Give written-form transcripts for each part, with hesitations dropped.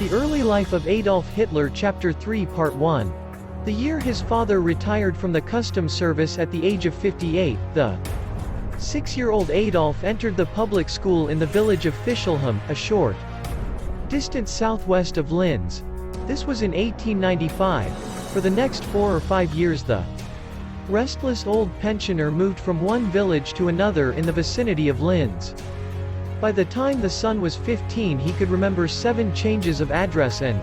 The Early Life of Adolf Hitler Chapter 3 Part 1. The year his father retired from the customs service at the age of 58, the 6-year-old Adolf entered the public school in the village of Fischelheim, a short distance southwest of Linz. This was in 1895. For the next 4 or 5 years the restless old pensioner moved from one village to another in the vicinity of Linz. By the time the son was 15 he could remember 7 changes of address and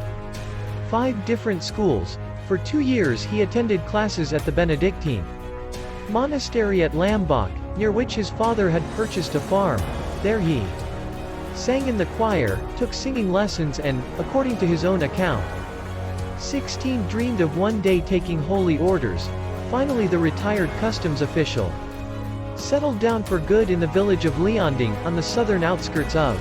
5 different schools. For 2 years he attended classes at the Benedictine monastery at Lambach, near which his father had purchased a farm. There he sang in the choir, took singing lessons and, according to his own account, 16 dreamed of one day taking holy orders. Finally the retired customs official settled down for good in the village of Leonding, on the southern outskirts of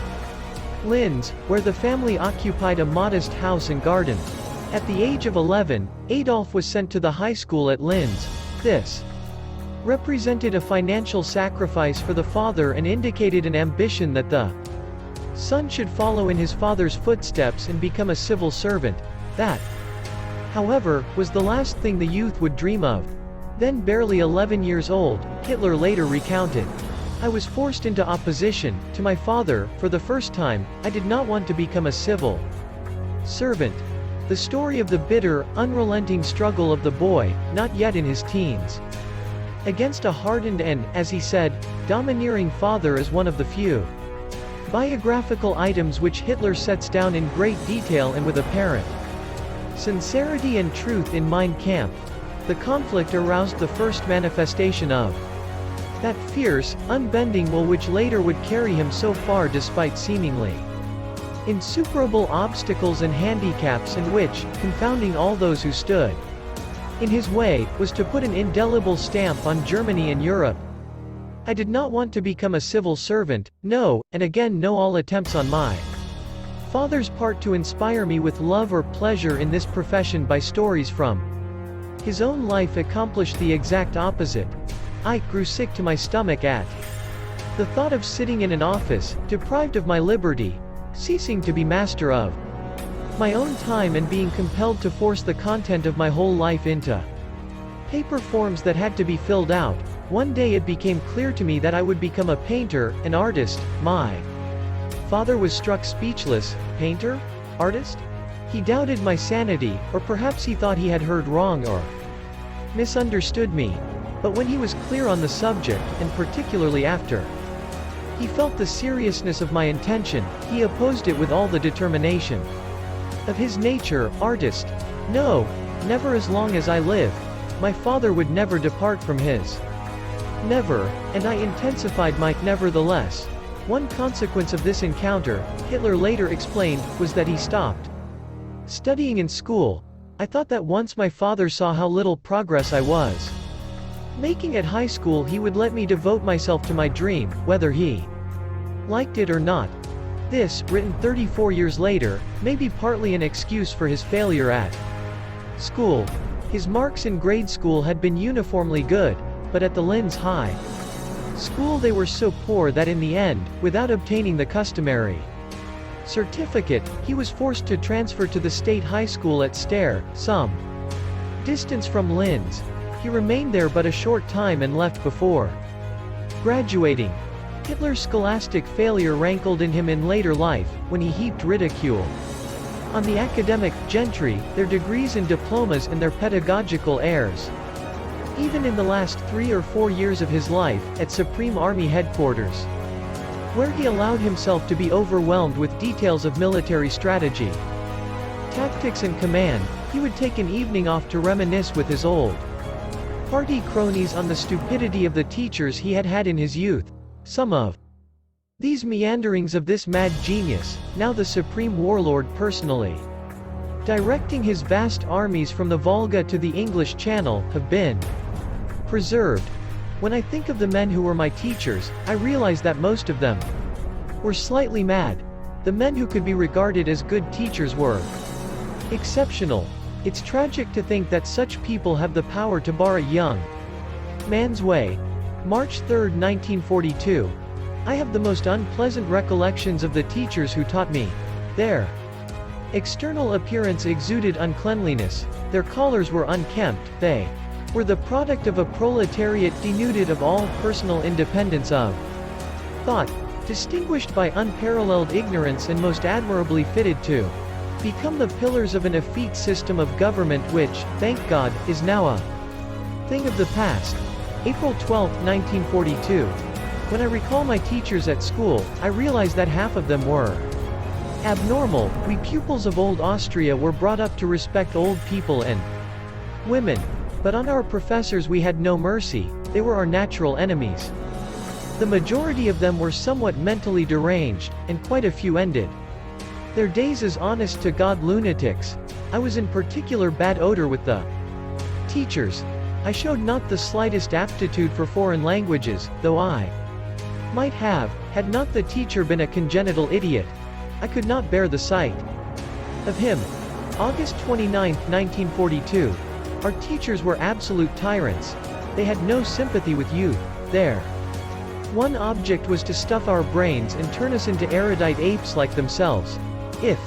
Linz, where the family occupied a modest house and garden. At the age of 11, Adolf was sent to the high school at Linz. This represented a financial sacrifice for the father and indicated an ambition that the son should follow in his father's footsteps and become a civil servant. That, however, was the last thing the youth would dream of. Then barely 11 years old, Hitler later recounted, "I was forced into opposition to my father. For the first time, I did not want to become a civil servant." The story of the bitter, unrelenting struggle of the boy, not yet in his teens, against a hardened and, as he said, domineering father is one of the few biographical items which Hitler sets down in great detail and with apparent sincerity and truth in Mein Kampf. The conflict aroused the first manifestation of that fierce, unbending will which later would carry him so far despite seemingly insuperable obstacles and handicaps, and which, confounding all those who stood in his way, was to put an indelible stamp on Germany and Europe. "I did not want to become a civil servant, no, and again no all attempts on my father's part to inspire me with love or pleasure in this profession by stories from his own life accomplished the exact opposite. I grew sick to my stomach at the thought of sitting in an office, deprived of my liberty, ceasing to be master of my own time and being compelled to force the content of my whole life into paper forms that had to be filled out. One day it became clear to me that I would become a painter, an artist." My father was struck speechless. Painter? Artist? He doubted my sanity, or perhaps he thought he had heard wrong or misunderstood me. But when he was clear on the subject, and particularly after he felt the seriousness of my intention, he opposed it with all the determination of his nature. "Artist? No, never as long as I live. My father would never depart from his never," and I intensified my nevertheless. One consequence of this encounter, Hitler later explained, was that he stopped studying in school. "I thought that once my father saw how little progress I was making at high school he would let me devote myself to my dream, whether he liked it or not." This, written 34 years later, may be partly an excuse for his failure at school. His marks in grade school had been uniformly good, but at the Linz High School they were so poor that in the end, without obtaining the customary certificate, he was forced to transfer to the state high school at Steyr, some distance from Linz. He remained there but a short time and left before graduating. Hitler's scholastic failure rankled in him in later life, when he heaped ridicule on the academic gentry, their degrees and diplomas and their pedagogical airs. Even in the last 3 or 4 years of his life, at Supreme Army Headquarters, where he allowed himself to be overwhelmed with details of military strategy, tactics and command, he would take an evening off to reminisce with his old party cronies on the stupidity of the teachers he had had in his youth. Some of these meanderings of this mad genius, now the supreme warlord personally directing his vast armies from the Volga to the English Channel, have been preserved. When I think of the men who were my teachers, I realize that most of them were slightly mad. The men who could be regarded as good teachers were exceptional. It's tragic to think that such people have the power to bar a young man's way. March 3, 1942. I have the most unpleasant recollections of the teachers who taught me. Their external appearance exuded uncleanliness, their collars were unkempt, they were the product of a proletariat denuded of all personal independence of thought, distinguished by unparalleled ignorance and most admirably fitted to become the pillars of an effete system of government which, thank God, is now a thing of the past. April 12, 1942. When I recall my teachers at school, I realize that half of them were abnormal. We pupils of old Austria were brought up to respect old people and women. But on our professors we had no mercy, they were our natural enemies. The majority of them were somewhat mentally deranged, and quite a few ended their days as honest-to-God lunatics. I was in particular bad odor with the teachers. I showed not the slightest aptitude for foreign languages, though I might have, had not the teacher been a congenital idiot. I could not bear the sight of him. August 29, 1942. Our teachers were absolute tyrants. They had no sympathy with youth. Their one object was to stuff our brains and turn us into erudite apes like themselves. If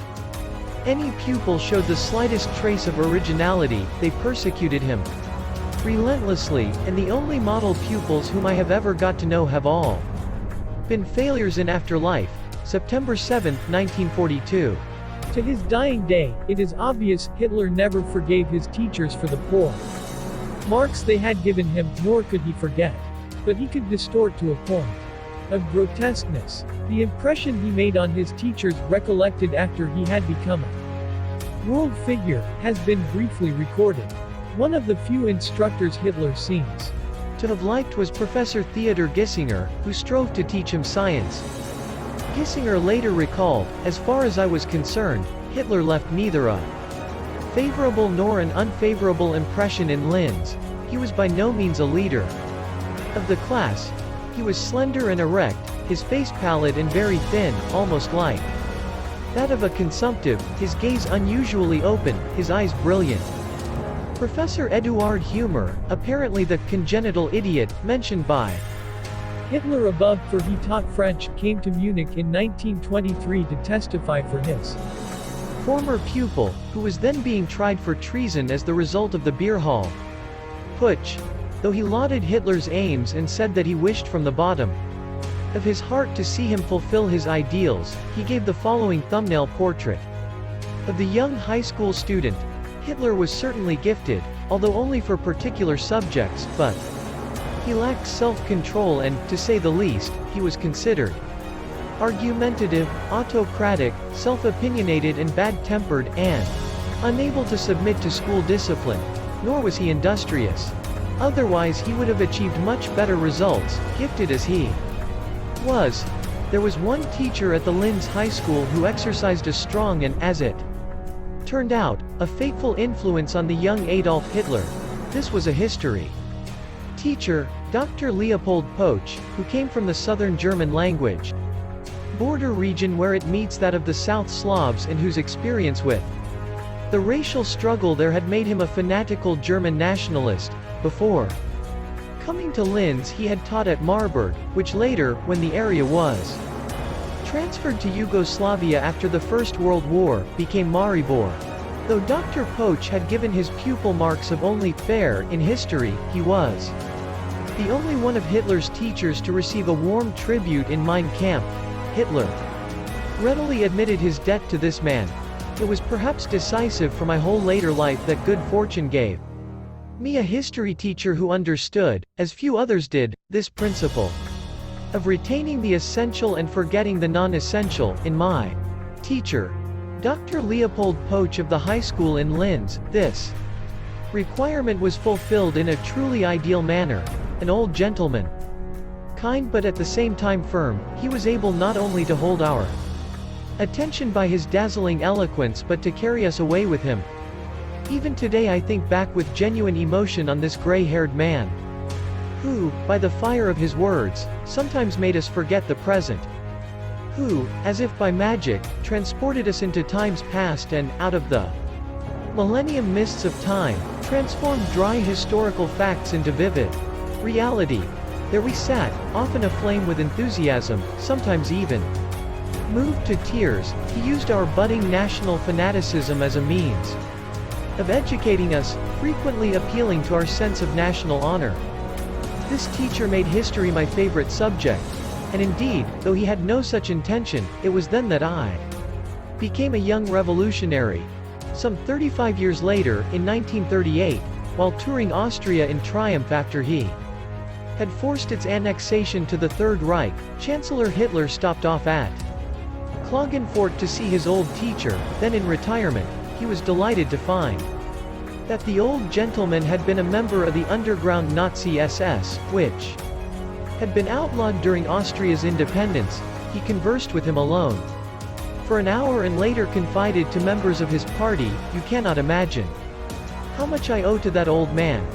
any pupil showed the slightest trace of originality, they persecuted him relentlessly, and the only model pupils whom I have ever got to know have all been failures in after life. September 7, 1942. To his dying day, it is obvious Hitler never forgave his teachers for the poor marks they had given him, nor could he forget. But he could distort to a point of grotesqueness the impression he made on his teachers, recollected after he had become a world figure, has been briefly recorded. One of the few instructors Hitler seems to have liked was Professor Theodor Giesinger, who strove to teach him science. Giesinger later recalled, "As far as I was concerned, Hitler left neither a favorable nor an unfavorable impression in Linz. He was by no means a leader of the class. He was slender and erect, his face pallid and very thin, almost like that of a consumptive, his gaze unusually open, his eyes brilliant." Professor Eduard Humer, apparently the congenital idiot mentioned by Hitler above, for he taught French, came to Munich in 1923 to testify for his former pupil, who was then being tried for treason as the result of the beer hall putsch. Though he lauded Hitler's aims and said that he wished from the bottom of his heart to see him fulfill his ideals, he gave the following thumbnail portrait of the young high school student. Hitler was certainly gifted, although only for particular subjects, but he lacked self-control and, to say the least, he was considered argumentative, autocratic, self-opinionated and bad-tempered, and unable to submit to school discipline. Nor was he industrious. Otherwise he would have achieved much better results, gifted as he was. There was one teacher at the Linz High School who exercised a strong and, as it turned out, a fateful influence on the young Adolf Hitler. This was a history teacher, Dr. Leopold Poch, who came from the southern German language border region where it meets that of the South Slavs, and whose experience with the racial struggle there had made him a fanatical German nationalist. Before coming to Linz he had taught at Marburg, which later, when the area was transferred to Yugoslavia after the First World War, became Maribor. Though Dr. Poch had given his pupil marks of only fair in history, he was the only one of Hitler's teachers to receive a warm tribute in Mein Kampf. Hitler readily admitted his debt to this man. It was perhaps decisive for my whole later life that good fortune gave me a history teacher who understood, as few others did, this principle of retaining the essential and forgetting the non-essential. In my teacher, Dr. Leopold Poch of the high school in Linz, this requirement was fulfilled in a truly ideal manner. An old gentleman, kind but at the same time firm, he was able not only to hold our attention by his dazzling eloquence but to carry us away with him. Even today I think back with genuine emotion on this gray-haired man, who, by the fire of his words, sometimes made us forget the present, who, as if by magic, transported us into times past and, out of the millennium mists of time, transformed dry historical facts into vivid reality. There we sat, often aflame with enthusiasm, sometimes even Moved to tears, he used our budding national fanaticism as a means of educating us, frequently appealing to our sense of national honor. This teacher made history my favorite subject, and indeed, though he had no such intention, it was then that I became a young revolutionary. Some 35 years later, in 1938, while touring Austria in triumph after he had forced its annexation to the Third Reich, Chancellor Hitler stopped off at Klagenfurt to see his old teacher. Then in retirement, he was delighted to find that the old gentleman had been a member of the underground Nazi SS, which had been outlawed during Austria's independence. He conversed with him alone for an hour and later confided to members of his party, "You cannot imagine how much I owe to that old man."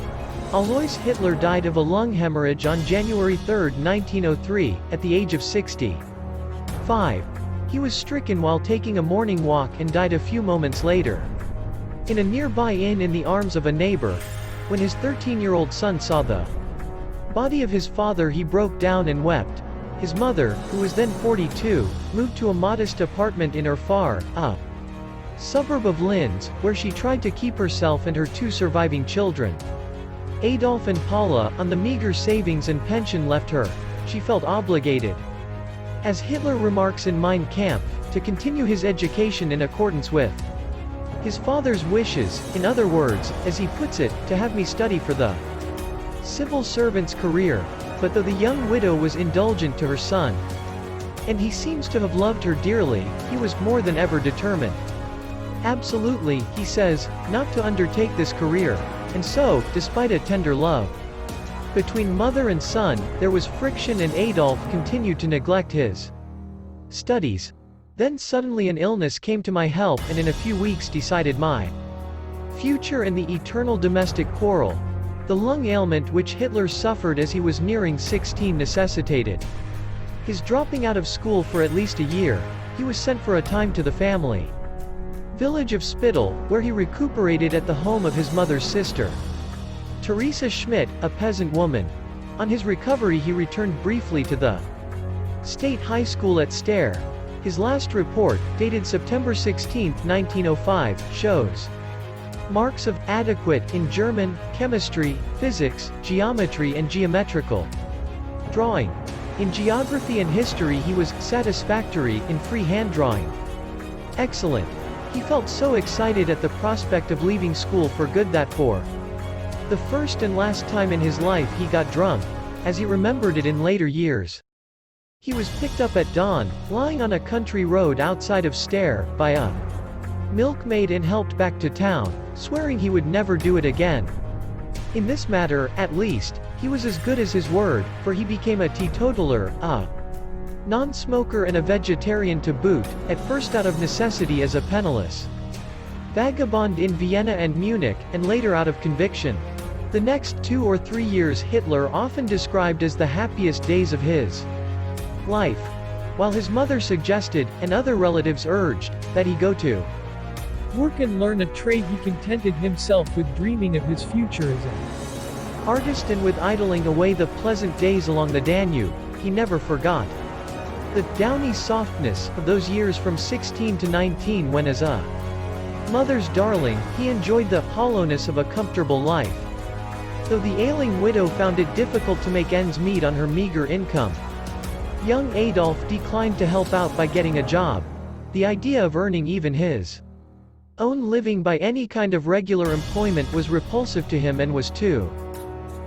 Alois Hitler died of a lung hemorrhage on January 3, 1903, at the age of 65. He was stricken while taking a morning walk and died a few moments later in a nearby inn in the arms of a neighbor. When his 13-year-old son saw the body of his father, he broke down and wept. His mother, who was then 42, moved to a modest apartment in Erfar, a suburb of Linz, where she tried to keep herself and her two surviving children, Adolf and Paula, on the meager savings and pension left her. She felt obligated, as Hitler remarks in Mein Kampf, to continue his education in accordance with his father's wishes, in other words, as he puts it, to have me study for the civil servant's career. But though the young widow was indulgent to her son, and he seems to have loved her dearly, he was more than ever determined, absolutely, he says, not to undertake this career. And so, despite a tender love between mother and son, there was friction, and Adolf continued to neglect his studies. Then suddenly an illness came to my help, and in a few weeks decided my future and the eternal domestic quarrel. The lung ailment which Hitler suffered as he was nearing 16 necessitated his dropping out of school for at least a year. He was sent for a time to the family village of Spittal, where he recuperated at the home of his mother's sister, Teresa Schmidt, a peasant woman. On his recovery he returned briefly to the State High School at Steyr. His last report, dated September 16, 1905, shows marks of adequate in German, chemistry, physics, geometry and geometrical drawing. In geography and history he was satisfactory, in free hand drawing excellent. He felt so excited at the prospect of leaving school for good that for the first and last time in his life he got drunk, as he remembered it in later years. He was picked up at dawn, lying on a country road outside of Steyr, by a milkmaid and helped back to town, swearing he would never do it again. In this matter, at least, he was as good as his word, for he became a teetotaler, a non-smoker and a vegetarian to boot, at first out of necessity as a penniless vagabond in Vienna and Munich, and later out of conviction. The next 2 or 3 years Hitler often described as the happiest days of his life, while his mother suggested, and other relatives urged, that he go to work and learn a trade. He contented himself with dreaming of his future as an artist, and with idling away the pleasant days along the Danube. He never forgot the downy softness of those years from 16 to 19 when, as a mother's darling, he enjoyed the hollowness of a comfortable life. Though the ailing widow found it difficult to make ends meet on her meager income, young Adolf declined to help out by getting a job. The idea of earning even his own living by any kind of regular employment was repulsive to him, and was to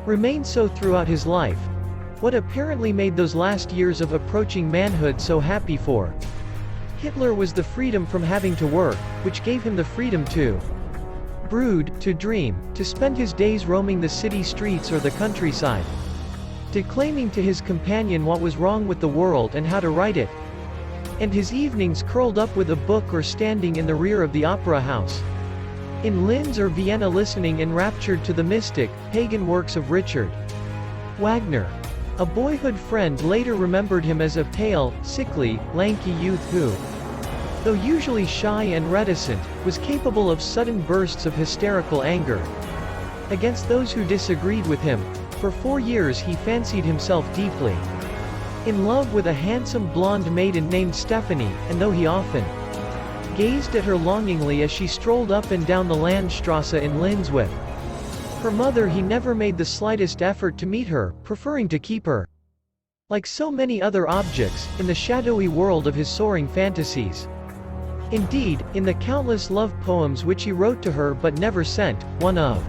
remain so throughout his life. What apparently made those last years of approaching manhood so happy for Hitler was the freedom from having to work, which gave him the freedom to brood, to dream, to spend his days roaming the city streets or the countryside, declaiming to his companion what was wrong with the world and how to right it, and his evenings curled up with a book or standing in the rear of the opera house in Linz or Vienna, listening enraptured to the mystic, pagan works of Richard Wagner. A boyhood friend later remembered him as a pale, sickly, lanky youth who, though usually shy and reticent, was capable of sudden bursts of hysterical anger against those who disagreed with him. For 4 years he fancied himself deeply in love with a handsome blonde maiden named Stephanie, and though he often gazed at her longingly as she strolled up and down the Landstrasse in Linz with her mother, he never made the slightest effort to meet her, preferring to keep her, like so many other objects, in the shadowy world of his soaring fantasies. Indeed, in the countless love poems which he wrote to her but never sent, one of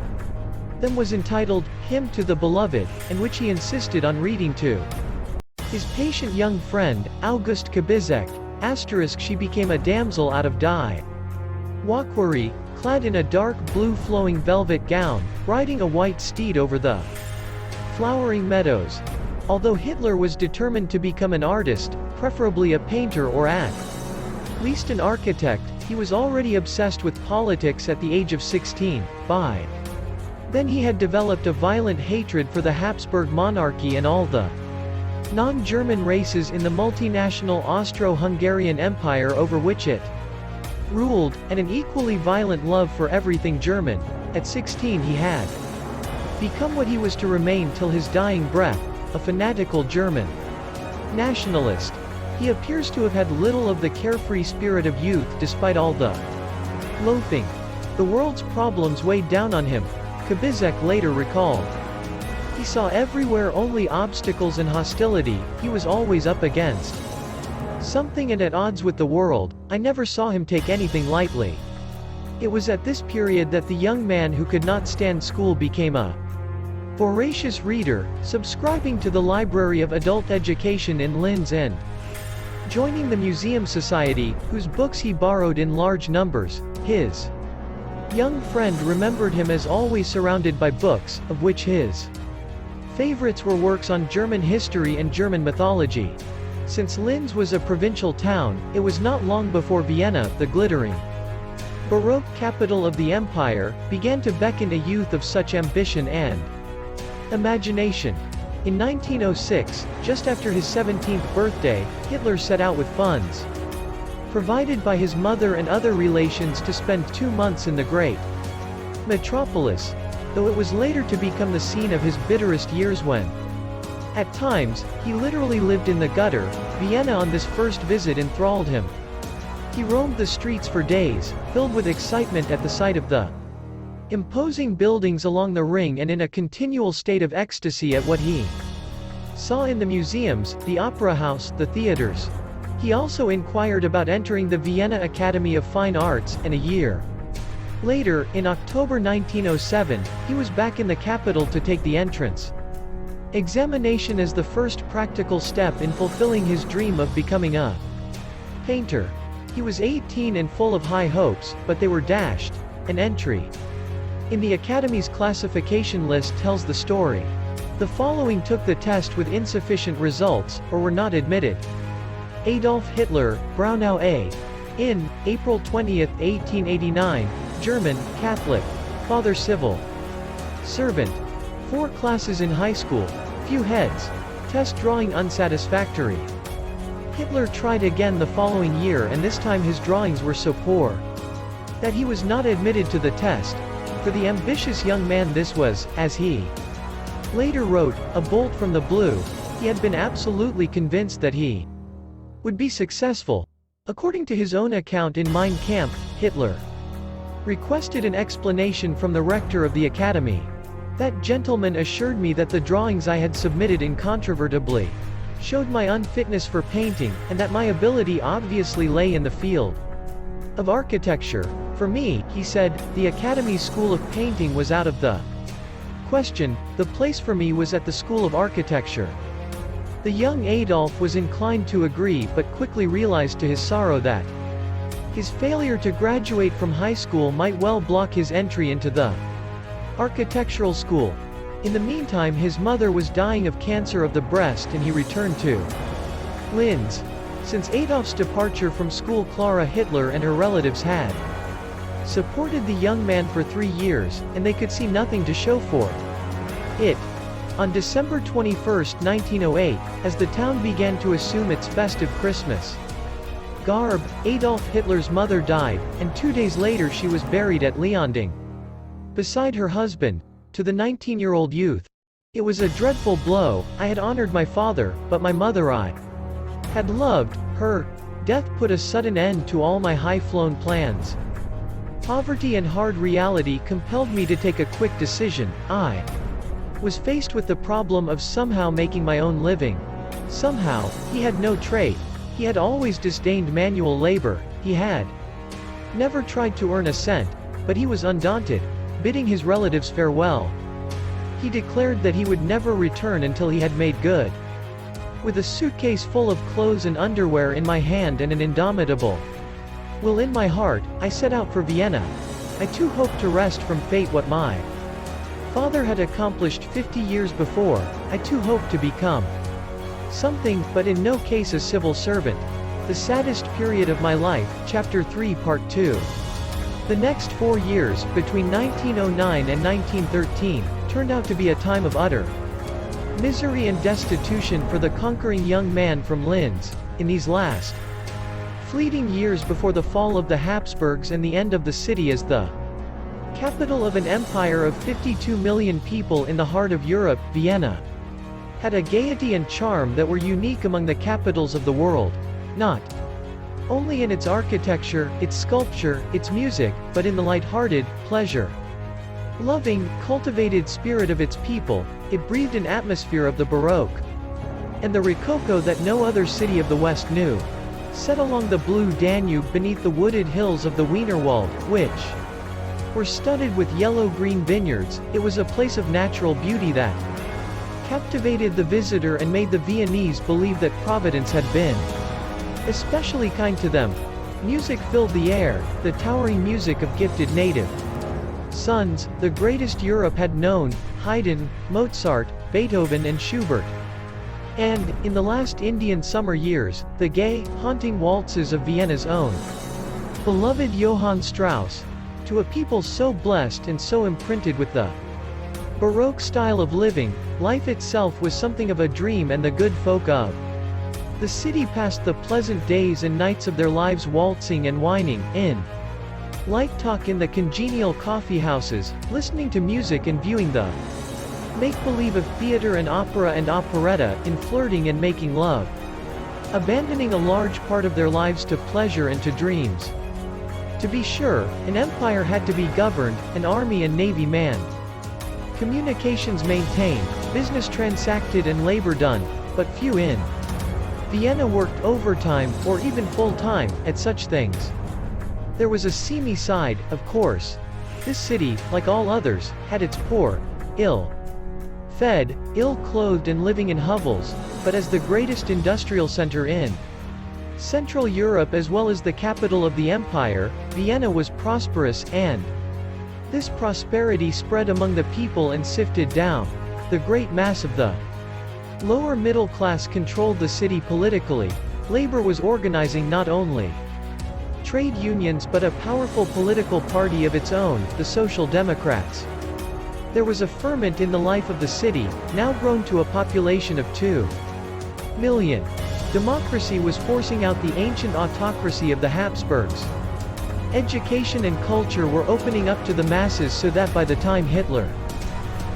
them was entitled, Hymn to the Beloved, and which he insisted on reading to his patient young friend, August Kubizek, ** she became a damsel out of die. Wakwari, clad in a dark blue flowing velvet gown, riding a white steed over the flowering meadows. Although Hitler was determined to become an artist, preferably a painter or at least an architect, he was already obsessed with politics at the age of 16. By then he had developed a violent hatred for the Habsburg monarchy and all the non-German races in the multinational Austro-Hungarian Empire over which it ruled, and an equally violent love for everything German. At 16 he had become what he was to remain till his dying breath, a fanatical German nationalist. He appears to have had little of the carefree spirit of youth despite all the loafing. The world's problems weighed down on him, Kubizek later recalled. He saw everywhere only obstacles and hostility, he was always up against something and at odds with the world. I never saw him take anything lightly. It was at this period that the young man who could not stand school became a voracious reader, subscribing to the Library of Adult Education in Linz and joining the Museum Society, whose books he borrowed in large numbers. His young friend remembered him as always surrounded by books, of which his favorites were works on German history and German mythology. Since Linz was a provincial town, it was not long before Vienna, the glittering Baroque capital of the empire, began to beckon a youth of such ambition and imagination. In 1906, just after his 17th birthday, Hitler set out with funds provided by his mother and other relations to spend 2 months in the great metropolis, though it was later to become the scene of his bitterest years when, at times, he literally lived in the gutter. Vienna on this first visit enthralled him. He roamed the streets for days, filled with excitement at the sight of the imposing buildings along the Ring and in a continual state of ecstasy at what he saw in the museums, the opera house, the theaters. He also inquired about entering the Vienna Academy of Fine Arts, and a year later, in October 1907, he was back in the capital to take the entrance examination as the first practical step in fulfilling his dream of becoming a painter. He was 18 and full of high hopes, but they were dashed. An entry in the Academy's classification list tells the story. The following took the test with insufficient results, or were not admitted. Adolf Hitler, Braunau A. In, April 20, 1889, German, Catholic, father civil servant. 4 classes in high school, few heads. Test drawing unsatisfactory. Hitler tried again the following year, and this time his drawings were so poor that he was not admitted to the test. For the ambitious young man this was, as he later wrote, a bolt from the blue. He had been absolutely convinced that he would be successful. According to his own account in Mein Kampf, Hitler requested an explanation from the rector of the academy. That gentleman assured me that the drawings I had submitted incontrovertibly showed my unfitness for painting, and that my ability obviously lay in the field of architecture. For me, he said, the Academy's School of Painting was out of the question. The place for me was at the School of Architecture. The young Adolf was inclined to agree, but quickly realized to his sorrow that his failure to graduate from high school might well block his entry into the architectural school. In the meantime, his mother was dying of cancer of the breast, and he returned to Linz. Since Adolf's departure from school, Clara Hitler and her relatives had supported the young man for 3 years, and they could see nothing to show for it. On December 21, 1908, as the town began to assume its festive Christmas garb, Adolf Hitler's mother died, and 2 days later she was buried at Leonding beside her husband. To the 19-year-old youth, It was a dreadful blow. I had honored my father, but my mother I had loved. Her death put a sudden end to all my high-flown plans. Poverty and hard reality compelled me to take a quick decision. I was faced with the problem of somehow making my own living. Somehow. He had no trade. He had always disdained manual labor. He had never tried to earn a cent, but he was undaunted, bidding his relatives farewell. He declared that he would never return until he had made good. With a suitcase full of clothes and underwear in my hand and an indomitable will in my heart, I set out for Vienna. I too hoped to wrest from fate what my father had accomplished 50 years before. I too hoped to become something, but in no case a civil servant. The saddest period of my life, Chapter 3 Part 2. The next 4 years, between 1909 and 1913, turned out to be a time of utter misery and destitution for the conquering young man from Linz. In these last fleeting years before the fall of the Habsburgs and the end of the city as the capital of an empire of 52 million people in the heart of Europe, Vienna had a gaiety and charm that were unique among the capitals of the world, not only in its architecture, its sculpture, its music, but in the light-hearted, pleasure-loving, cultivated spirit of its people. It breathed an atmosphere of the Baroque and the Rococo that no other city of the West knew. Set along the blue Danube beneath the wooded hills of the Wienerwald, which were studded with yellow-green vineyards, it was a place of natural beauty that captivated the visitor and made the Viennese believe that Providence had been especially kind to them. Music filled the air, the towering music of gifted native sons, the greatest Europe had known, Haydn, Mozart, Beethoven and Schubert. And, in the last Indian summer years, the gay, haunting waltzes of Vienna's own beloved Johann Strauss. To a people so blessed and so imprinted with the Baroque style of living, life itself was something of a dream, and the good folk of the city passed the pleasant days and nights of their lives waltzing and whining, in light talk in the congenial coffee houses, listening to music and viewing the make-believe of theater and opera and operetta, in flirting and making love, abandoning a large part of their lives to pleasure and to dreams. To be sure, an empire had to be governed, an army and navy manned, communications maintained, business transacted and labor done, but few in Vienna worked overtime, or even full-time, at such things. There was a seamy side, of course. This city, like all others, had its poor, ill-fed, ill-clothed and living in hovels, but as the greatest industrial center in Central Europe as well as the capital of the empire, Vienna was prosperous, and this prosperity spread among the people and sifted down. The great mass of the lower middle class controlled the city politically. Labor was organizing not only trade unions but a powerful political party of its own, the Social Democrats. There was a ferment in the life of the city, now grown to a population of 2 million. Democracy was forcing out the ancient autocracy of the Habsburgs. Education and culture were opening up to the masses so that by the time Hitler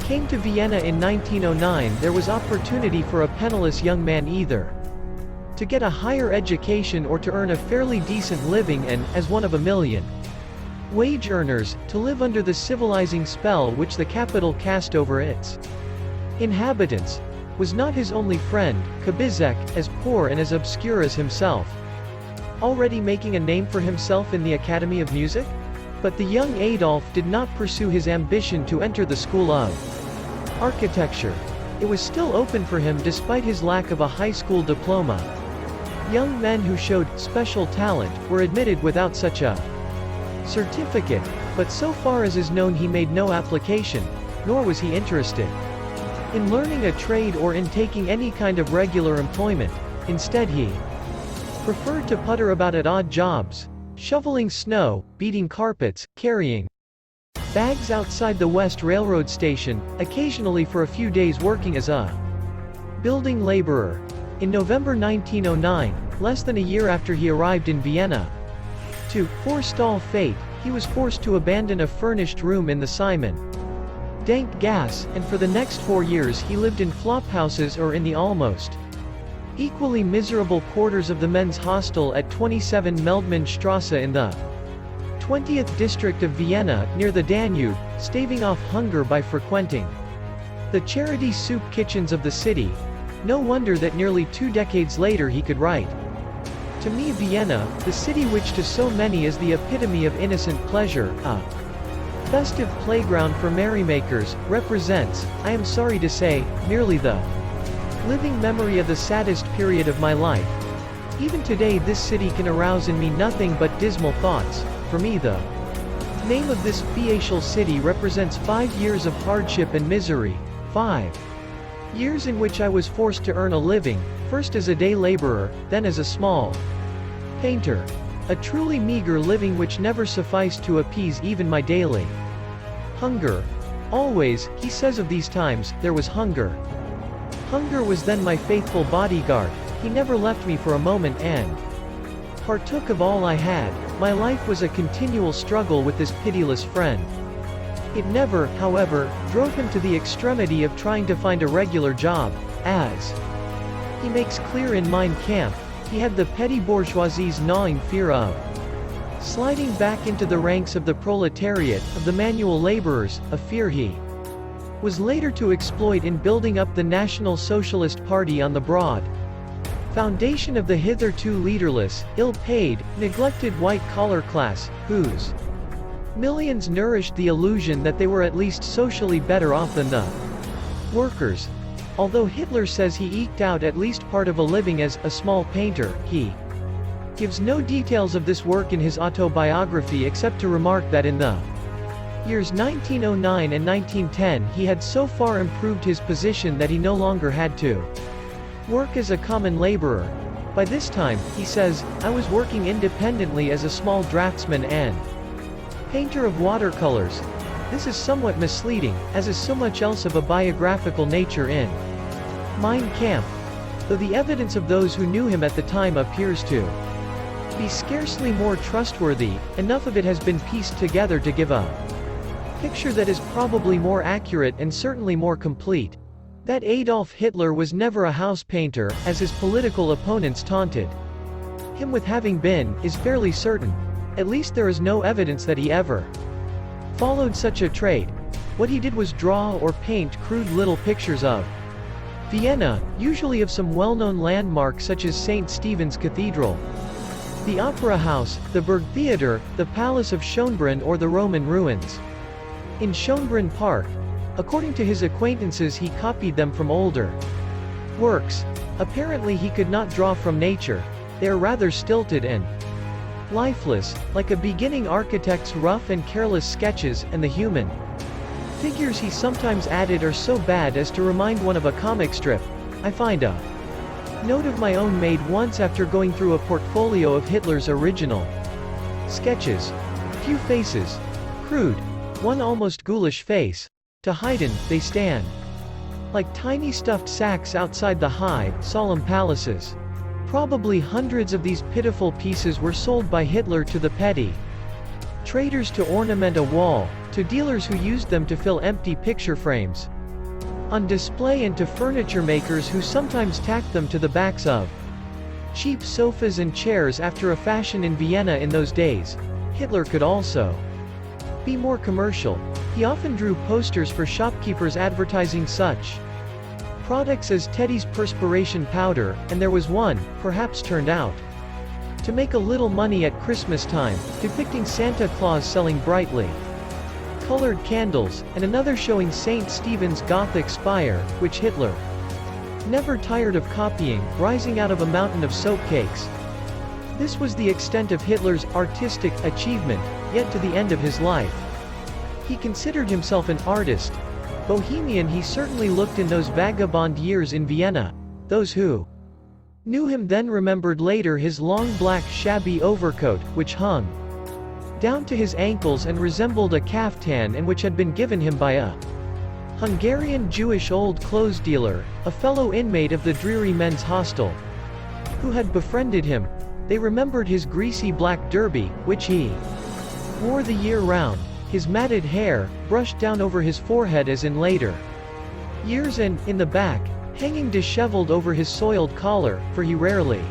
came to Vienna in 1909 there was opportunity for a penniless young man either to get a higher education or to earn a fairly decent living and, as one of a million wage earners, to live under the civilizing spell which the capital cast over its inhabitants. Was not his only friend, Kubizek, as poor and as obscure as himself, already making a name for himself in the Academy of Music? But the young Adolf did not pursue his ambition to enter the school of architecture. It was still open for him despite his lack of a high school diploma. Young men who showed special talent were admitted without such a certificate, but so far as is known he made no application, nor was he interested in learning a trade or in taking any kind of regular employment. Instead he preferred to putter about at odd jobs, shoveling snow, beating carpets, carrying bags outside the West Railroad station, occasionally for a few days working as a building laborer. In November 1909, less than a year after he arrived in Vienna, to forestall fate, he was forced to abandon a furnished room in the Simon dank gas, and for the next 4 years he lived in flophouses or in the almost equally miserable quarters of the men's hostel at 27 Meldmannstrasse in the 20th district of Vienna, near the Danube, staving off hunger by frequenting the charity soup kitchens of the city. No wonder that nearly 2 decades later he could write, "To me Vienna, the city which to so many is the epitome of innocent pleasure, a festive playground for merrymakers, represents, I am sorry to say, merely the living memory of the saddest period of my life. Even today this city can arouse in me nothing but dismal thoughts. For me the name of this bestial city represents 5 years of hardship and misery, 5 years in which I was forced to earn a living, first as a day laborer, then as a small painter. A truly meager living which never sufficed to appease even my daily hunger. Always," he says of these times, "there was hunger. Hunger was then my faithful bodyguard. He never left me for a moment and partook of all I had. My life was a continual struggle with this pitiless friend. It never, however, drove him to the extremity of trying to find a regular job, as he makes clear in Mein Kampf. He had the petty bourgeoisie's gnawing fear of sliding back into the ranks of the proletariat, of the manual laborers, a fear he was later to exploit in building up the National Socialist Party on the broad foundation of the hitherto leaderless, ill-paid, neglected white-collar class, whose millions nourished the illusion that they were at least socially better off than the workers. Although Hitler says he eked out at least part of a living as a small painter, he gives no details of this work in his autobiography except to remark that in the years 1909 and 1910 he had so far improved his position that he no longer had to work as a common laborer. By this time, he says, I was working independently as a small draftsman and painter of watercolors. This is somewhat misleading, as is so much else of a biographical nature in Mein Kampf, though the evidence of those who knew him at the time appears to be scarcely more trustworthy. Enough of it has been pieced together to give a picture that is probably more accurate and certainly more complete. That Adolf Hitler was never a house painter, as his political opponents taunted him with having been, is fairly certain. At least there is no evidence that he ever followed such a trade. What he did was draw or paint crude little pictures of Vienna, usually of some well-known landmark such as St. Stephen's Cathedral, the Opera House, the Burg Theater, the Palace of Schönbrunn or the Roman ruins. In Schönbrunn Park, according to his acquaintances, he copied them from older works. Apparently he could not draw from nature. They are rather stilted and lifeless, like a beginning architect's rough and careless sketches, and the human figures he sometimes added are so bad as to remind one of a comic strip. I find a note of my own made once after going through a portfolio of Hitler's original sketches. Few faces. Crude. One almost ghoulish face. To Haydn, they stand like tiny stuffed sacks outside the high, solemn palaces. Probably hundreds of these pitiful pieces were sold by Hitler to the petty traders to ornament a wall, to dealers who used them to fill empty picture frames on display, and to furniture makers who sometimes tacked them to the backs of cheap sofas and chairs after a fashion in Vienna in those days. Hitler could also be more commercial. He often drew posters for shopkeepers advertising such products as Teddy's perspiration powder, and there was one, perhaps turned out to make a little money at Christmas time, depicting Santa Claus selling brightly colored candles, and another showing St. Stephen's Gothic spire, which Hitler never tired of copying, rising out of a mountain of soap cakes. This was the extent of Hitler's artistic achievement, yet to the end of his life he considered himself an artist. Bohemian he certainly looked in those vagabond years in Vienna. Those who knew him then remembered later his long black shabby overcoat, which hung down to his ankles and resembled a caftan, and which had been given him by a Hungarian Jewish old clothes dealer, a fellow inmate of the dreary men's hostel, who had befriended him. They remembered his greasy black derby, which he wore the year round, his matted hair, brushed down over his forehead as in later years, and, in the back, hanging disheveled over his soiled collar, for he rarely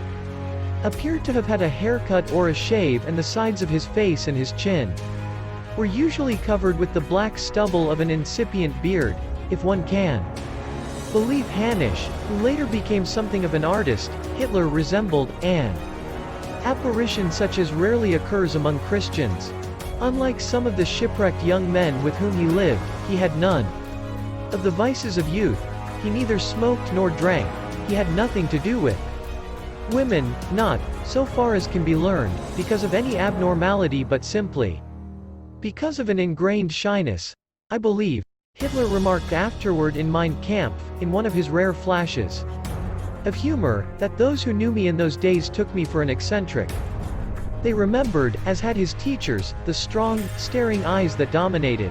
appeared to have had a haircut or a shave, and the sides of his face and his chin were usually covered with the black stubble of an incipient beard, if one can believe Hanisch, who later became something of an artist. Hitler resembled an apparition such as rarely occurs among Christians. Unlike some of the shipwrecked young men with whom he lived, he had none of the vices of youth. He neither smoked nor drank. He had nothing to do with women, not, so far as can be learned, because of any abnormality but simply because of an ingrained shyness. I believe, Hitler remarked afterward in Mein Kampf, in one of his rare flashes of humor, that those who knew me in those days took me for an eccentric. They remembered, as had his teachers, the strong, staring eyes that dominated